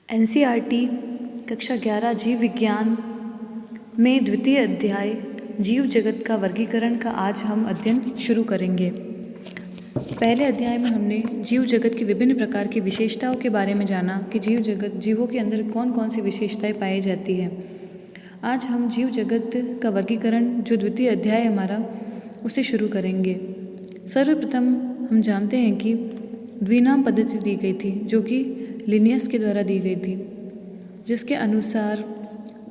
NCERT कक्षा 11 जीव विज्ञान में द्वितीय अध्याय जीव जगत का वर्गीकरण का आज हम अध्ययन शुरू करेंगे। पहले अध्याय में हमने जीव जगत की विभिन्न प्रकार की विशेषताओं के बारे में जाना कि जीवों के अंदर कौन कौन सी विशेषताएं पाई जाती है। आज हम जीव जगत का वर्गीकरण जो द्वितीय अध्याय हमारा उसे शुरू करेंगे। सर्वप्रथम हम जानते हैं कि द्विनाम पद्धति दी गई थी जो कि लिनियस के द्वारा दी गई थी, जिसके अनुसार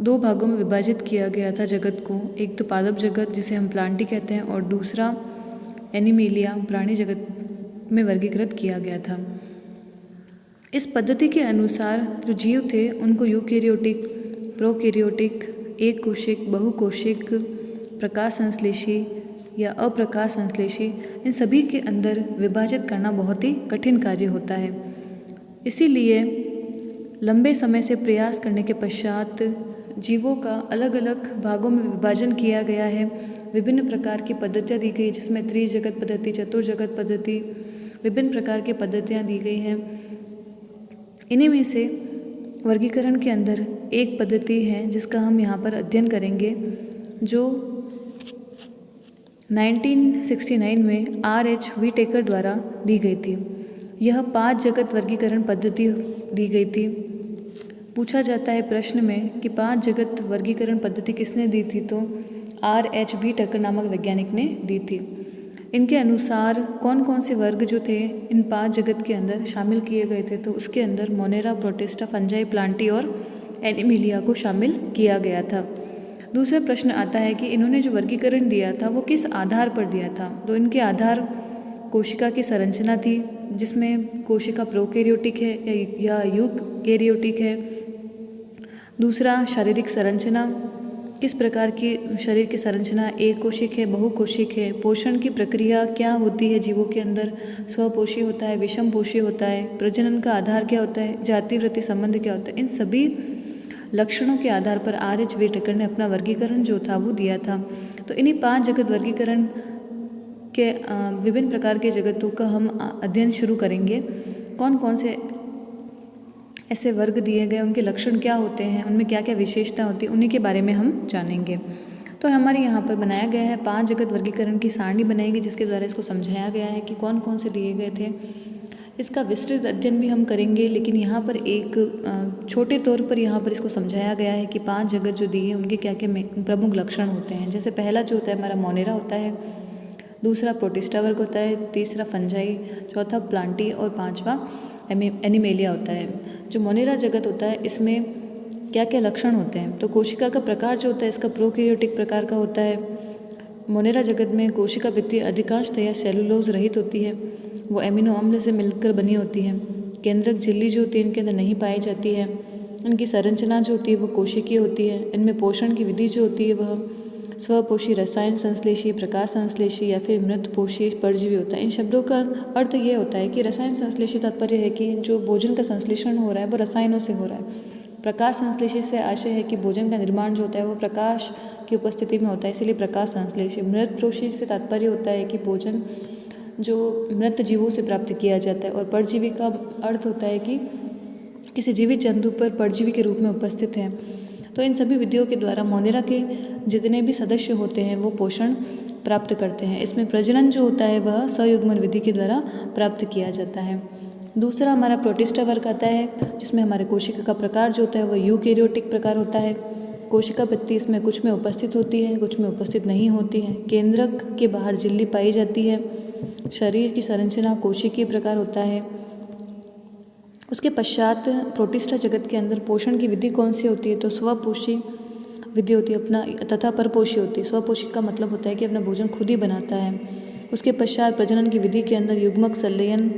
दो भागों में विभाजित किया गया था जगत को। एक तो पादप जगत जिसे हम प्लांटी कहते हैं और दूसरा एनिमेलिया प्राणी जगत में वर्गीकृत किया गया था। इस पद्धति के अनुसार जो जीव थे उनको यूकेरियोटिक, प्रोकैरियोटिक, एक कोशिक, बहुकोशिक, प्रकाश संश्लेषी या अप्रकाश संश्लेषी, इन सभी के अंदर विभाजित करना बहुत ही कठिन कार्य होता है। इसीलिए लंबे समय से प्रयास करने के पश्चात जीवों का अलग अलग भागों में विभाजन किया गया है। विभिन्न प्रकार की पद्धतियाँ दी गई जिसमें त्रिजगत पद्धति, चतुर्जगत पद्धति, विभिन्न प्रकार की पद्धतियाँ दी गई हैं। इन्हीं में से वर्गीकरण के अंदर एक पद्धति है जिसका हम यहाँ पर अध्ययन करेंगे, जो 1969 में R.H. व्हिटेकर द्वारा दी गई थी। यह 5 जगत वर्गीकरण पद्धति दी गई थी। पूछा जाता है प्रश्न में कि 5 जगत वर्गीकरण पद्धति किसने दी थी, तो R.H. व्हिटेकर नामक वैज्ञानिक ने दी थी। इनके अनुसार कौन कौन से वर्ग जो थे इन 5 जगत के अंदर शामिल किए गए थे, तो उसके अंदर मोनेरा, प्रोटिस्टा, फंजाई, प्लांटी और एनिमेलिया को शामिल किया गया था। दूसरा प्रश्न आता है कि इन्होंने जो वर्गीकरण दिया था वो किस आधार पर दिया था, तो इनके आधार कोशिका की संरचना थी, जिसमें कोशिका प्रोकैरियोटिक है या यूकैरियोटिक है। दूसरा शारीरिक संरचना, किस प्रकार की शरीर की संरचना, एक कोशिक है, बहुकोशिक है। पोषण की प्रक्रिया क्या होती है जीवों के अंदर, स्वपोषी होता है, विषमपोषी होता है। प्रजनन का आधार क्या होता है, जाति वृत्ति संबंध क्या होता है। इन सभी लक्षणों के आधार पर R.H. व्हिटेकर ने अपना वर्गीकरण जो था वो दिया था। तो इन्हीं 5 जगत वर्गीकरण के विभिन्न प्रकार के जगतों का हम अध्ययन शुरू करेंगे। कौन कौन से ऐसे वर्ग दिए गए, उनके लक्षण क्या होते हैं, उनमें क्या क्या विशेषता होती है, उन्हीं के बारे में हम जानेंगे। तो हमारे यहाँ पर बनाया गया है 5 जगत वर्गीकरण की सारणी बनाएंगे, जिसके द्वारा इसको समझाया गया है कि कौन कौन से दिए गए थे। इसका विस्तृत अध्ययन भी हम करेंगे, लेकिन यहाँ पर एक छोटे तौर पर यहाँ पर इसको समझाया गया है कि 5 जगत जो दिए हैं उनके क्या क्या प्रमुख लक्षण होते हैं। जैसे पहला जो होता है हमारा मोनेरा होता है, दूसरा प्रोटिस्टा वर्ग होता है, तीसरा फंजाई, चौथा प्लांटी और पांचवा एनिमेलिया होता है। जो मोनेरा जगत होता है इसमें क्या क्या लक्षण होते हैं, तो कोशिका का प्रकार जो होता है इसका प्रोकैरियोटिक प्रकार का होता है। मोनेरा जगत में कोशिका भित्ति अधिकांशतया सेलुलोज रहित होती है, वो एमिनो अम्ल से मिलकर बनी होती है। केंद्रक झिल्ली जो होती है इनके अंदर नहीं पाई जाती है। इनकी संरचना जो होती है वो कोशिकीय होती है। इनमें पोषण की विधि जो होती है वह स्वपोषी, रसायन संश्लेषी, प्रकाश संश्लेषी या फिर मृतपोषी परजीवी होता है। इन शब्दों का अर्थ ये होता है कि रसायन संश्लेषी तात्पर्य है कि जो भोजन का संश्लेषण हो रहा है वो रसायनों से हो रहा है। प्रकाश संश्लेषी से आशय है कि भोजन का निर्माण जो होता है वो प्रकाश की उपस्थिति में होता है, इसलिए प्रकाश संश्लेषी। मृतपोषी से तात्पर्य होता है कि भोजन जो मृत जीवों से प्राप्त किया जाता है, और परजीवी का अर्थ होता है कि किसी जीवित जंतु पर परजीवी के रूप में उपस्थित है। तो इन सभी विधियों के द्वारा मोनेरा के जितने भी सदस्य होते हैं वो पोषण प्राप्त करते हैं। इसमें प्रजनन जो होता है वह संयुग्मन विधि के द्वारा प्राप्त किया जाता है। दूसरा हमारा प्रोटिस्टा वर्ग आता है, जिसमें हमारे कोशिका का प्रकार जो होता है वह यूकैरियोटिक प्रकार होता है। कोशिका भित्ति इसमें कुछ में उपस्थित होती है, कुछ में उपस्थित नहीं होती है। केंद्रक के बाहर झिल्ली पाई जाती है। शरीर की संरचना कोशिकीय प्रकार होता है। उसके पश्चात प्रोटिस्टा जगत के अंदर पोषण की विधि कौन सी होती है, तो स्वपोषी विधि होती है अपना, तथा परपोषी होती है। स्वपोषी का मतलब होता है कि अपना भोजन खुद ही बनाता है। उसके पश्चात प्रजनन की विधि के अंदर युग्मक संलयन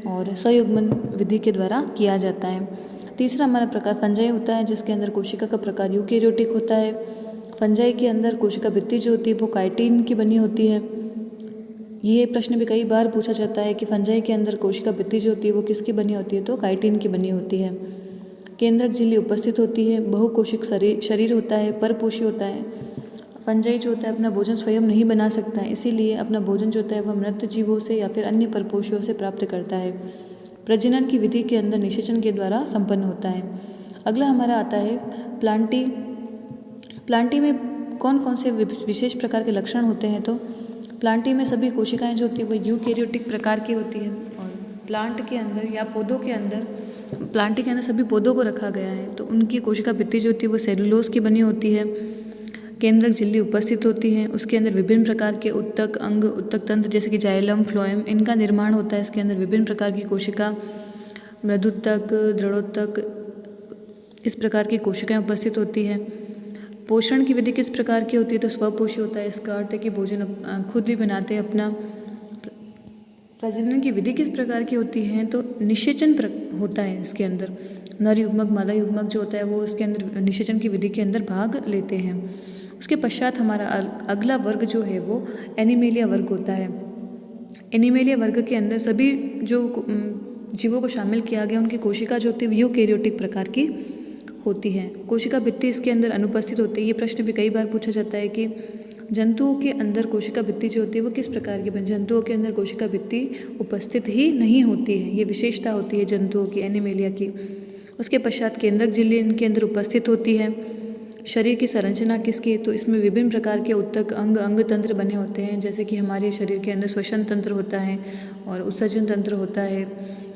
और संयुग्मन विधि के द्वारा किया जाता है। तीसरा हमारा प्रकार फंजाई होता है, जिसके अंदर कोशिका का प्रकार यूकैरियोटिक होता है। फंजाई के अंदर कोशिका भित्ति जो होती है वो काइटिन की बनी होती है। ये प्रश्न भी कई बार पूछा जाता है कि फंजाई के अंदर कोशिका भित्ति जो होती है वो किसकी बनी होती है, तो काइटिन की बनी होती है। केंद्रक झिल्ली उपस्थित होती है। बहुकोशिक शरीर होता है, परपोषी होता है। फंजाई जो होता है अपना भोजन स्वयं नहीं बना सकता है, इसीलिए अपना भोजन जो होता है वह मृत जीवों से या फिर अन्य परपोषियों से प्राप्त करता है। प्रजनन की विधि के अंदर निषेचन के द्वारा संपन्न होता है। अगला हमारा आता है प्लांटी। प्लांटी में कौन कौन से विशेष प्रकार के लक्षण होते हैं? तो प्लांटी में सभी कोशिकाएं जो होती है वो यूकेरियोटिक प्रकार की होती है और प्लांट के अंदर या पौधों के अंदर, प्लांटी के अंदर सभी पौधों को रखा गया है तो उनकी कोशिका भित्ति जो होती है वो सेलुलोज की बनी होती है। केंद्रक झिल्ली उपस्थित होती है, उसके अंदर विभिन्न प्रकार के उत्तक अंग, उत्तक तंत्र जैसे कि जाइलम, फ्लोएम, इनका निर्माण होता है। इसके अंदर विभिन्न प्रकार की कोशिका, मृदुत्तक, दृढ़ोत्तक, इस प्रकार की कोशिकाएं उपस्थित होती है। पोषण की विधि किस प्रकार की होती है? तो स्वपोषी होता है। इसका अर्थ है कि भोजन खुद ही बनाते हैं अपना। प्रजनन की विधि किस प्रकार की होती है? तो निषेचन होता है इसके अंदर। नर युग्मक, मादा युग्मक जो होता है वो इसके अंदर निषेचन की विधि के अंदर भाग लेते हैं। उसके पश्चात हमारा अगला वर्ग जो है वो एनिमेलिया वर्ग होता है। एनिमेलिया वर्ग के अंदर सभी जो जीवों को शामिल किया गया उनकी कोशिका जो होती है यूकेरियोटिक प्रकार की होती है। कोशिका भित्ति इसके अंदर अनुपस्थित होती है। ये प्रश्न भी कई बार पूछा जाता है कि जंतुओं के अंदर कोशिका भित्ति जो होती है वो किस प्रकार की? जंतुओं के अंदर कोशिका भित्ति उपस्थित ही नहीं होती है। ये विशेषता होती है जंतुओं की, एनिमेलिया की। उसके पश्चात केंद्रक झिल्ली इनके अंदर उपस्थित होती है। शरीर की संरचना किसकी? तो इसमें विभिन्न प्रकार के उत्तक अंग, अंग तंत्र बने होते हैं जैसे कि हमारे शरीर के अंदर श्वसन तंत्र होता है और उत्सर्जन तंत्र होता है,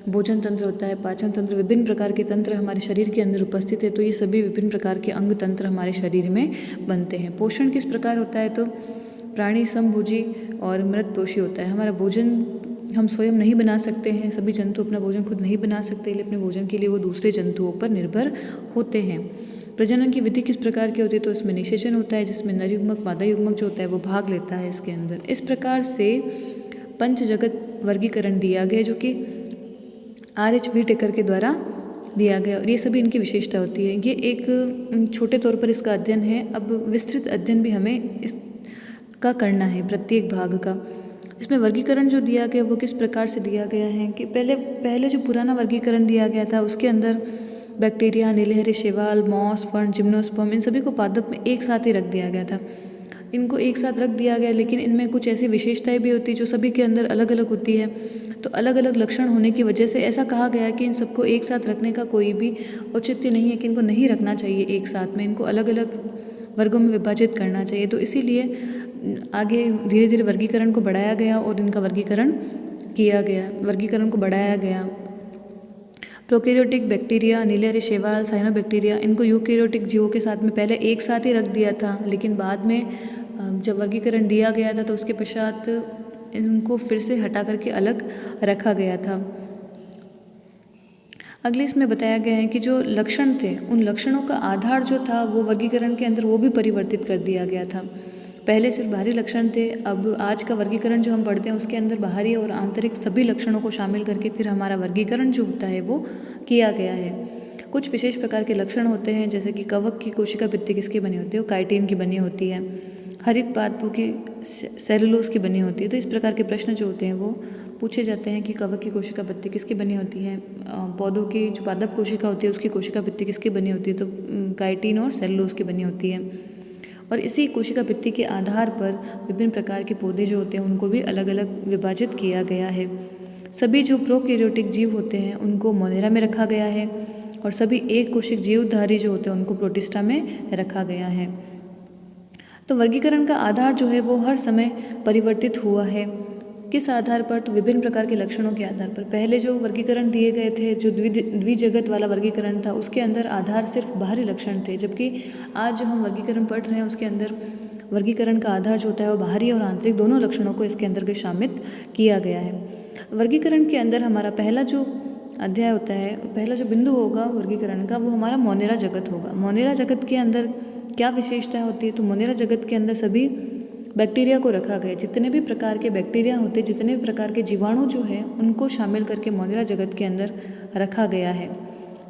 भोजन तंत्र होता है, पाचन तंत्र, विभिन्न प्रकार के तंत्र हमारे शरीर के अंदर उपस्थित है। तो ये सभी विभिन्न प्रकार के अंग तंत्र हमारे शरीर में बनते हैं। पोषण किस प्रकार होता है? तो प्राणी समभोजी और मृतपोषी होता है। हमारा भोजन हम स्वयं नहीं बना सकते हैं, सभी जंतु अपना भोजन खुद नहीं बना सकते, इसलिए अपने भोजन के लिए वो दूसरे जंतुओं पर निर्भर होते हैं। प्रजनन की विधि किस प्रकार की होती है? तो इसमें निषेचन होता है जिसमें नर युग्मक, मादा युग्मक जो होता है वो भाग लेता है इसके अंदर। इस प्रकार से पंच जगत वर्गीकरण दिया गया जो कि RH व्हिटेकर के द्वारा दिया गया और ये सभी इनकी विशेषता होती है। ये एक छोटे तौर पर इसका अध्ययन है। अब विस्तृत अध्ययन भी हमें इसका करना है, प्रत्येक भाग का। इसमें वर्गीकरण जो दिया गया वो किस प्रकार से दिया गया है कि पहले जो पुराना वर्गीकरण दिया गया था उसके अंदर बैक्टीरिया, नीलहरी शैवाल, मॉस, फर्न, जिम्नोस्पर्म, इन सभी को पादप में एक साथ ही रख दिया गया था। इनको एक साथ रख दिया गया लेकिन इनमें कुछ ऐसी विशेषताएं भी होती जो सभी के अंदर अलग अलग होती है। तो अलग अलग लक्षण होने की वजह से ऐसा कहा गया कि इन सबको एक साथ रखने का कोई भी औचित्य नहीं है, कि इनको नहीं रखना चाहिए एक साथ में, इनको अलग अलग वर्गों में विभाजित करना चाहिए। तो इसीलिए आगे धीरे धीरे वर्गीकरण को बढ़ाया गया और इनका वर्गीकरण किया गया, वर्गीकरण को बढ़ाया गया। प्रोकैरियोटिक बैक्टीरिया, नीलहरी शैवाल, साइनोबैक्टीरिया, इनको यूकैरियोटिक जीवों के साथ में पहले एक साथ ही रख दिया था, लेकिन बाद में जब वर्गीकरण दिया गया था तो उसके पश्चात इनको फिर से हटा करके अलग रखा गया था। अगले इसमें बताया गया है कि जो लक्षण थे उन लक्षणों का आधार जो था वो वर्गीकरण के अंदर वो भी परिवर्तित कर दिया गया था। पहले सिर्फ बाहरी लक्षण थे, अब आज का वर्गीकरण जो हम पढ़ते हैं उसके अंदर बाहरी और आंतरिक सभी लक्षणों को शामिल करके फिर हमारा वर्गीकरण जो होता है वो किया गया है। कुछ विशेष प्रकार के लक्षण होते हैं जैसे कि कवक की कोशिका भित्ति किसकी बनी होती है? वो काइटिन की बनी होती है। हरित पादपों की सेलुलोज की बनी होती है। तो इस प्रकार के प्रश्न जो होते हैं वो पूछे जाते हैं कि कवक की कोशिका भित्ति किसकी बनी होती है, पौधों की जो पादप कोशिका होती है उसकी कोशिका भित्ति किसकी बनी होती है? तो काइटिन और सेलुलोज की बनी होती है। और इसी कोशिका भित्ति के आधार पर विभिन्न प्रकार के पौधे जो होते हैं उनको भी अलग अलग विभाजित किया गया है। सभी जो प्रोकैरियोटिक जीव होते हैं उनको मोनेरा में रखा गया है और सभी एक कोशिक जीवधारी जो होते हैं उनको प्रोटिस्टा में रखा गया है। तो वर्गीकरण का आधार जो है वो हर समय परिवर्तित हुआ है। किस आधार पर? तो विभिन्न प्रकार के लक्षणों के आधार पर। पहले जो वर्गीकरण दिए गए थे, जो द्विजगत वाला वर्गीकरण था, उसके अंदर आधार सिर्फ बाहरी लक्षण थे, जबकि आज जो हम वर्गीकरण पढ़ रहे हैं उसके अंदर वर्गीकरण का आधार जो होता है वो बाहरी और आंतरिक दोनों लक्षणों को इसके अंदर शामिल किया गया है। वर्गीकरण के अंदर हमारा पहला जो अध्याय होता है, पहला जो बिंदु होगा वर्गीकरण का वो हमारा मोनेरा जगत होगा। मोनेरा जगत के अंदर क्या विशेषता होती है? तो मोनेरा जगत के अंदर सभी बैक्टीरिया को रखा गया। जितने भी प्रकार के बैक्टीरिया होते हैं, जितने भी प्रकार के जीवाणु जो हैं उनको शामिल करके मोनेरा जगत के अंदर रखा गया है।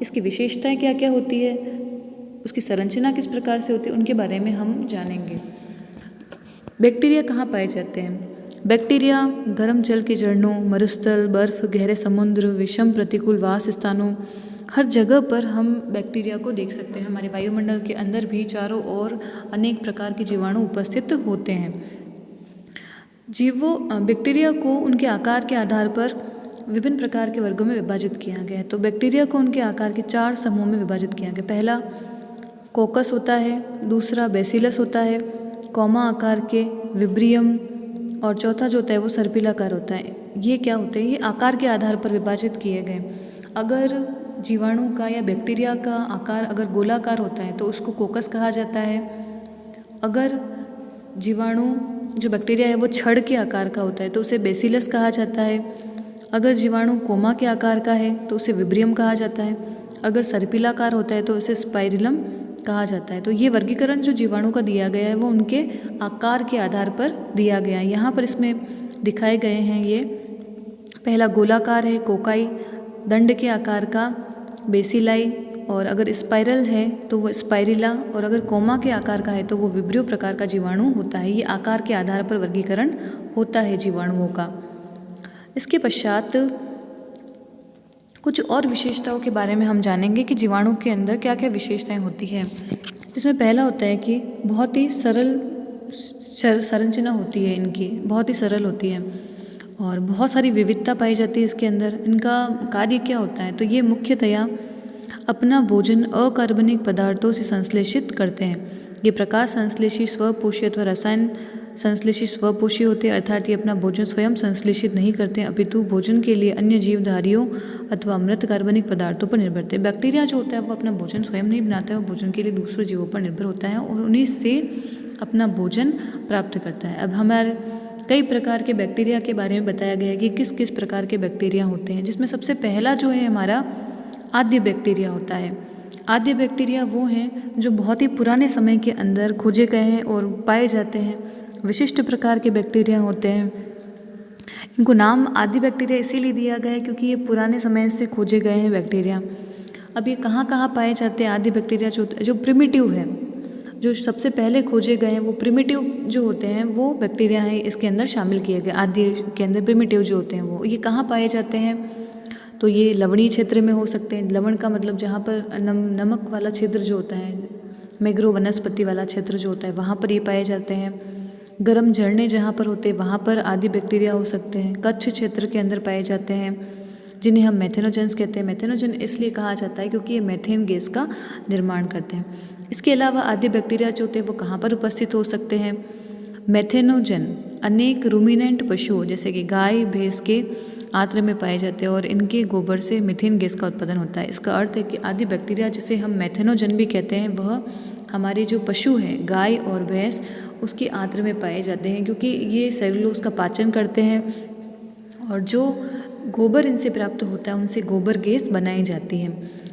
इसकी विशेषताएं क्या क्या होती है, उसकी संरचना किस प्रकार से होती है, उनके बारे में हम जानेंगे। बैक्टीरिया कहाँ पाए जाते हैं? बैक्टीरिया गर्म जल के झरनों, मरुस्थल, बर्फ, गहरे समुद्र, विषम प्रतिकूल वास स्थानों, हर जगह पर हम बैक्टीरिया को देख सकते हैं। हमारे वायुमंडल के अंदर भी चारों ओर अनेक प्रकार के जीवाणु उपस्थित होते हैं। बैक्टीरिया को उनके आकार के आधार पर विभिन्न प्रकार के वर्गों में विभाजित किया गया है। तो बैक्टीरिया को उनके आकार के 4 समूहों में विभाजित किया गया। पहला कोकस होता है, दूसरा बेसिलस होता है, कॉमा आकार के विब्रियम, और चौथा जो होता है वो सर्पिलाकार होता है। ये क्या होते हैं? ये आकार के आधार पर विभाजित किए गए। अगर जीवाणु का या बैक्टीरिया का आकार अगर गोलाकार होता है तो उसको कोकस कहा जाता है। अगर जीवाणु जो बैक्टीरिया है वो छड़ के आकार का होता है तो उसे बेसिलस कहा जाता है। अगर जीवाणु कोमा के आकार का है तो उसे विब्रियम कहा जाता है। अगर सर्पिलाकार होता है तो उसे स्पाइरिलम कहा जाता है। तो ये वर्गीकरण जो जीवाणु का दिया गया है वो उनके आकार के आधार पर दिया गया है। यहाँ पर इसमें दिखाए गए हैं। ये पहला गोलाकार है कोकाई, दंड के आकार का बेसिलाई, और अगर स्पाइरल है तो वो स्पाइरिला, और अगर कोमा के आकार का है तो वो विब्रियो प्रकार का जीवाणु होता है। ये आकार के आधार पर वर्गीकरण होता है जीवाणुओं का। इसके पश्चात कुछ और विशेषताओं के बारे में हम जानेंगे कि जीवाणु के अंदर क्या क्या विशेषताएं होती है। जिसमें पहला होता है कि बहुत ही सरल संरचना होती है इनकी, बहुत ही सरल होती है और बहुत सारी विविधता पाई जाती है इसके अंदर। इनका कार्य क्या होता है? तो ये मुख्यतया अपना भोजन अकार्बनिक पदार्थों से संश्लेषित करते हैं। ये प्रकाश संश्लेषी, स्वपोषी अथवा रसायन संश्लेषी स्वपोषी होते हैं, अर्थात ये अपना भोजन स्वयं संश्लेषित नहीं करते हैं, अपितु भोजन के लिए अन्य जीवधारियों अथवा मृत कार्बनिक पदार्थों पर निर्भर होते हैं। बैक्टीरिया जो होता है वो अपना भोजन स्वयं नहीं बनाता है, वो भोजन के लिए दूसरे जीवों पर निर्भर होता है और उन्हीं से अपना भोजन प्राप्त करता है। अब हमारे कई प्रकार के बैक्टीरिया के बारे में बताया गया है कि किस किस प्रकार के बैक्टीरिया होते हैं, जिसमें सबसे पहला जो है हमारा आद्य बैक्टीरिया होता है। आद्य बैक्टीरिया वो हैं जो बहुत ही पुराने समय के अंदर खोजे गए हैं और पाए जाते हैं। विशिष्ट प्रकार के बैक्टीरिया होते हैं। इनको नाम आद्य बैक्टीरिया इसीलिए दिया गया है क्योंकि ये पुराने समय से खोजे गए हैं बैक्टीरिया। अब ये कहाँ कहाँ पाए जाते हैं आद्य बैक्टीरिया? जो प्रिमिटिव है, जो सबसे पहले खोजे गए हैं वो प्रिमिटिव जो होते हैं वो बैक्टीरिया हैं इसके अंदर शामिल किए गए। आद्य के अंदर प्रिमिटिव जो होते हैं वो ये कहाँ पाए जाते हैं? तो ये लवणीय क्षेत्र में हो सकते हैं। लवण का मतलब जहाँ पर नमक वाला क्षेत्र जो होता है, मैग्रो वनस्पति वाला क्षेत्र जो होता है वहाँ पर ये पाए जाते हैं। गर्म झरने जहाँ पर होते हैं वहाँ पर आदि बैक्टीरिया हो सकते हैं। कच्छ क्षेत्र के अंदर पाए जाते हैं जिन्हें हम मेथेनोजेंस कहते हैं। मेथेनोजन इसलिए कहा जाता है क्योंकि ये मेथेन गैस का निर्माण करते हैं। इसके अलावा आदि बैक्टीरिया जो होते हैं वो कहाँ पर उपस्थित हो सकते हैं? मेथेनोजन अनेक रूमिनेंट पशुओं जैसे कि गाय भैंस के आंत्र में पाए जाते हैं और इनके गोबर से मीथेन गैस का उत्पादन होता है। इसका अर्थ है कि आदि बैक्टीरिया जिसे हम मेथेनोजन भी कहते हैं वह हमारे जो पशु हैं गाय और भैंस उसके आंत्र में पाए जाते हैं क्योंकि ये सेलुलोज का पाचन करते हैं और जो गोबर इनसे प्राप्त होता है उनसे गोबर गैस बनाई जाती है,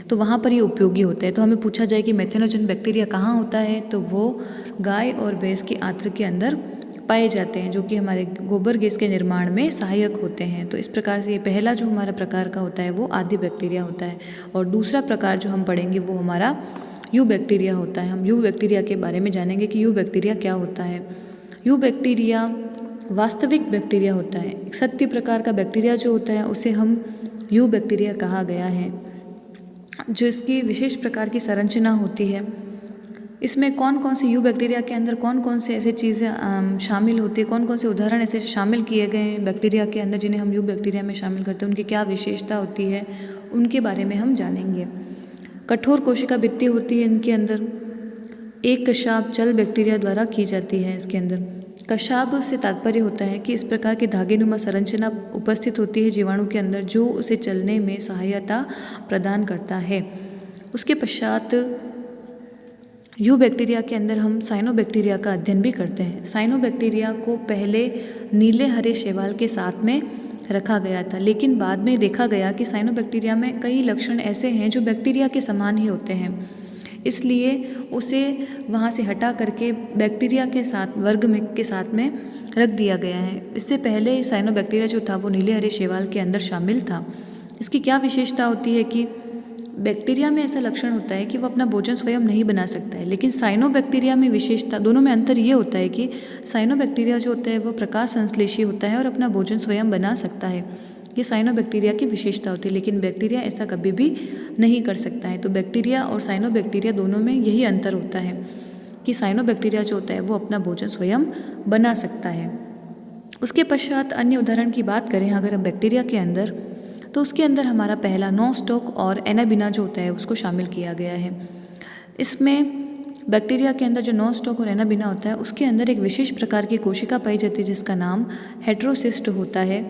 तो वहाँ पर ये उपयोगी होता है। तो हमें पूछा जाए कि मेथेनोजन बैक्टीरिया कहाँ होता है, तो वो गाय और भैंस के आंत्र के अंदर पाए जाते हैं जो कि हमारे गोबर गैस के निर्माण में सहायक होते हैं। तो इस प्रकार से ये पहला जो हमारा प्रकार का होता है वो आदि बैक्टीरिया होता है। और दूसरा प्रकार जो हम पढ़ेंगे वो हमारा यू बैक्टीरिया होता है। हम यू बैक्टीरिया के बारे में जानेंगे कि यू बैक्टीरिया क्या होता है। यू बैक्टीरिया वास्तविक बैक्टीरिया होता है। एक सत्य प्रकार का बैक्टीरिया जो होता है उसे हम यू बैक्टीरिया कहा गया है। जो इसकी विशेष प्रकार की संरचना होती है, इसमें कौन कौन से यू बैक्टीरिया के अंदर कौन कौन से ऐसी चीज़ें शामिल होती है, कौन कौन से उदाहरण ऐसे शामिल किए गए हैं बैक्टीरिया के अंदर जिन्हें हम यू बैक्टीरिया में शामिल करते हैं, उनकी क्या विशेषता होती है, उनके बारे में हम जानेंगे। कठोर कोशिका भित्ति होती है इनके अंदर। एक कशाब चल बैक्टीरिया द्वारा की जाती है इसके अंदर। कशाब से तात्पर्य होता है कि इस प्रकार की धागेनुमा संरचना उपस्थित होती है जीवाणु के अंदर जो उसे चलने में सहायता प्रदान करता है। उसके पश्चात यू बैक्टीरिया के अंदर हम साइनोबैक्टीरिया का अध्ययन भी करते हैं। साइनोबैक्टीरिया को पहले नीले हरे शैवाल के साथ में रखा गया था, लेकिन बाद में देखा गया कि साइनोबैक्टीरिया में कई लक्षण ऐसे हैं जो बैक्टीरिया के समान ही होते हैं, इसलिए उसे वहाँ से हटा करके बैक्टीरिया के साथ वर्ग में के साथ में रख दिया गया है। इससे पहले साइनोबैक्टीरिया जो था वो नीले हरे शैवाल के अंदर शामिल था। इसकी क्या विशेषता होती है कि बैक्टीरिया में ऐसा लक्षण होता है कि वो अपना भोजन स्वयं नहीं बना सकता है, लेकिन साइनोबैक्टीरिया में विशेषता, दोनों में अंतर ये होता है कि साइनोबैक्टीरिया जो होता है वो प्रकाश संश्लेषी होता है और अपना भोजन स्वयं बना सकता है। ये साइनोबैक्टीरिया की विशेषता होती है, लेकिन बैक्टीरिया ऐसा कभी भी नहीं कर सकता है। तो बैक्टीरिया और साइनोबैक्टीरिया दोनों में यही अंतर होता है कि साइनोबैक्टीरिया जो होता है वो अपना भोजन स्वयं बना सकता है। उसके पश्चात अन्य उदाहरण की बात करें अगर हम बैक्टीरिया के अंदर, तो उसके अंदर हमारा पहला नॉस्टॉक और एनाबिना जो होता है उसको शामिल किया गया है। इसमें बैक्टीरिया के अंदर जो नॉस्टॉक और एनाबिना होता है उसके अंदर एक विशेष प्रकार की कोशिका पाई जाती है जिसका नाम हेट्रोसिस्ट होता है।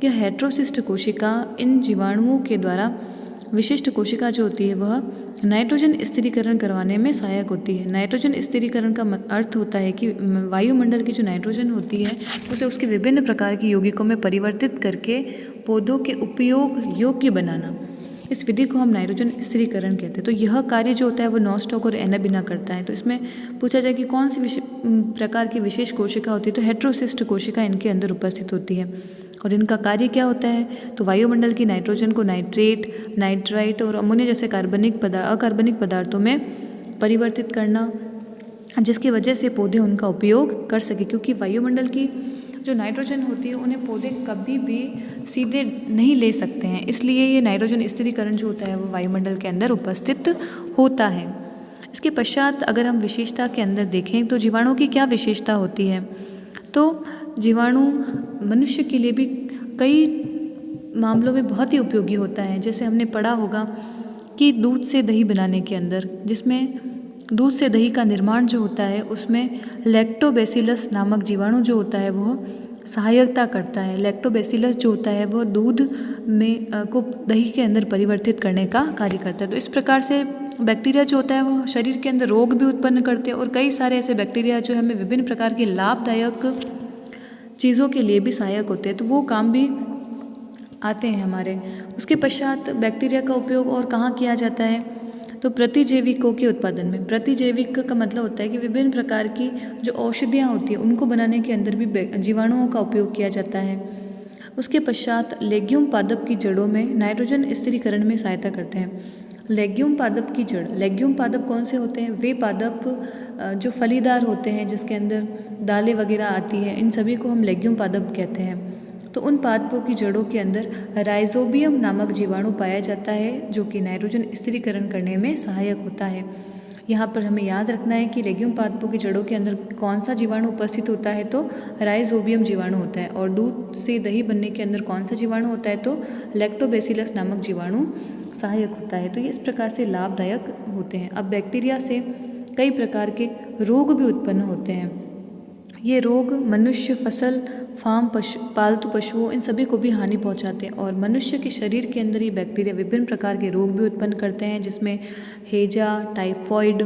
यह हेट्रोसिस्ट कोशिका इन जीवाणुओं के द्वारा विशिष्ट कोशिका जो होती है वह नाइट्रोजन स्थिरीकरण करवाने में सहायक होती है। नाइट्रोजन स्थिरीकरण का अर्थ होता है कि वायुमंडल की जो नाइट्रोजन होती है उसे उसके विभिन्न प्रकार की यौगिकों में परिवर्तित करके पौधों के उपयोग योग्य बनाना। इस विधि को हम नाइट्रोजन स्थिरीकरण कहते हैं। तो यह कार्य जो होता है वो नॉस्टॉक और एनाबिना करता है। तो इसमें पूछा जाए कि कौन सी प्रकार की विशेष कोशिका होती है, तो हेट्रोसिस्ट कोशिका इनके अंदर उपस्थित होती है। और इनका कार्य क्या होता है, तो वायुमंडल की नाइट्रोजन को नाइट्रेट, नाइट्राइट और अमोनिया जैसे अकार्बनिक पदार्थों में परिवर्तित करना, जिसकी वजह से पौधे उनका उपयोग कर सके। क्योंकि वायुमंडल की जो नाइट्रोजन होती है उन्हें पौधे कभी भी सीधे नहीं ले सकते हैं, इसलिए ये नाइट्रोजन स्थिरीकरण जो होता है वो वायुमंडल के अंदर उपस्थित होता है। इसके पश्चात अगर हम विशेषता के अंदर देखें तो जीवाणु की क्या विशेषता होती है, तो जीवाणु मनुष्य के लिए भी कई मामलों में बहुत ही उपयोगी होता है। जैसे हमने पढ़ा होगा कि दूध से दही बनाने के अंदर, जिसमें दूध से दही का निर्माण जो होता है उसमें लैक्टोबैसिलस नामक जीवाणु जो होता है वो सहायता करता है। लैक्टोबैसिलस जो होता है वो दूध में को दही के अंदर परिवर्तित करने का कार्य करता है। तो इस प्रकार से बैक्टीरिया जो होता है वो शरीर के अंदर रोग भी उत्पन्न करते हैं और कई सारे ऐसे बैक्टीरिया जो हमें विभिन्न प्रकार के लाभदायक चीज़ों के लिए भी सहायक होते हैं, तो वो काम भी आते हैं हमारे। उसके पश्चात बैक्टीरिया का उपयोग और कहाँ किया जाता है, तो प्रतिजैविकों के उत्पादन में। प्रतिजैविक का मतलब होता है कि विभिन्न प्रकार की जो औषधियाँ होती हैं उनको बनाने के अंदर भी जीवाणुओं का उपयोग किया जाता है। उसके पश्चात लेग्यूम पादप की जड़ों में नाइट्रोजन स्थिरीकरण में सहायता करते हैं। लेग्यूम पादप की जड़, लेग्यूम पादप कौन से होते हैं, वे पादप जो फलीदार होते हैं जिसके अंदर दालें वगैरह आती हैं, इन सभी को हम लेग्यूम पादप कहते हैं। तो उन पादपों की जड़ों के अंदर राइजोबियम नामक जीवाणु पाया जाता है जो कि नाइट्रोजन स्थिरीकरण करने में सहायक होता है। यहाँ पर हमें याद रखना है कि लेग्यूम पादपों की जड़ों के अंदर कौन सा जीवाणु उपस्थित होता है, तो राइजोबियम जीवाणु होता है। और दूध से दही बनने के अंदर कौन सा जीवाणु होता है, तो लैक्टोबैसिलस नामक जीवाणु सहायक होता है। तो ये इस प्रकार से लाभदायक होते हैं। अब बैक्टीरिया से कई प्रकार के रोग भी उत्पन्न होते हैं। ये रोग मनुष्य, फसल, फार्म पालतू पशुओं, इन सभी को भी हानि पहुंचाते हैं। और मनुष्य के शरीर के अंदर ये बैक्टीरिया विभिन्न प्रकार के रोग भी उत्पन्न करते हैं, जिसमें हैजा, टाइफॉइड,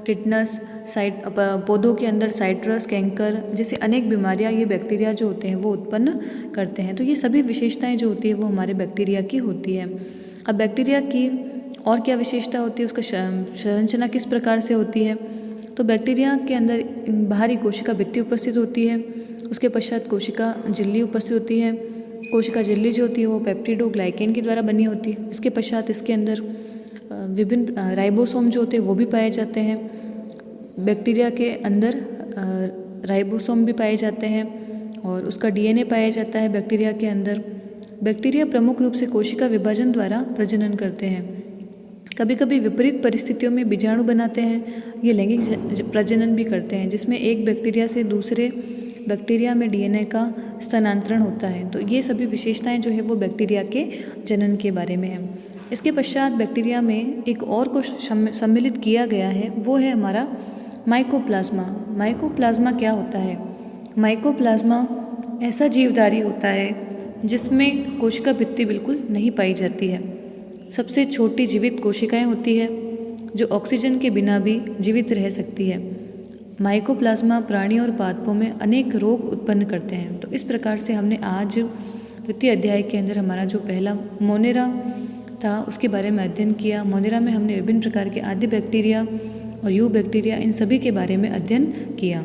टिटनस, पौधों के अंदर साइट्रस, कैंकर जैसी अनेक बीमारियां ये बैक्टीरिया जो होते हैं वो उत्पन्न करते हैं। तो ये सभी विशेषताएं जो होती है वो हमारे बैक्टीरिया की होती है। अब बैक्टीरिया की और क्या विशेषता होती है, उसका संरचना किस प्रकार से होती है, तो बैक्टीरिया के अंदर बाहरी कोशिका भित्ति उपस्थित होती है। उसके पश्चात कोशिका झिल्ली उपस्थित होती है। कोशिका झिल्ली जो होती है वो पेप्टिडोग्लाइकेन के द्वारा बनी होती है। इसके पश्चात इसके अंदर विभिन्न राइबोसोम जो होते हैं वो भी पाए जाते हैं। बैक्टीरिया के अंदर राइबोसोम भी पाए जाते हैं और उसका डीएनए पाया जाता है बैक्टीरिया के अंदर। बैक्टीरिया प्रमुख रूप से कोशिका विभाजन द्वारा प्रजनन करते हैं। कभी कभी विपरीत परिस्थितियों में बीजाणु बनाते हैं। ये लैंगिक प्रजनन भी करते हैं, जिसमें एक बैक्टीरिया से दूसरे बैक्टीरिया में डीएनए का स्थानांतरण होता है। तो ये सभी विशेषताएं जो है वो बैक्टीरिया के जनन के बारे में है। इसके पश्चात बैक्टीरिया में एक और को सम्मिलित किया गया है, वो है हमारा माइकोप्लाज्मा। माइकोप्लाज्मा क्या होता है, माइकोप्लाज्मा ऐसा जीवधारी होता है जिसमें कोशिका भित्ति बिल्कुल नहीं पाई जाती है। सबसे छोटी जीवित कोशिकाएं होती है जो ऑक्सीजन के बिना भी जीवित रह सकती है। माइकोप्लाज्मा प्राणी और पादपों में अनेक रोग उत्पन्न करते हैं। तो इस प्रकार से हमने आज द्वितीय अध्याय के अंदर हमारा जो पहला मोनेरा था उसके बारे में अध्ययन किया। मोनेरा में हमने विभिन्न प्रकार के आदि बैक्टीरिया और यू बैक्टीरिया इन सभी के बारे में अध्ययन किया।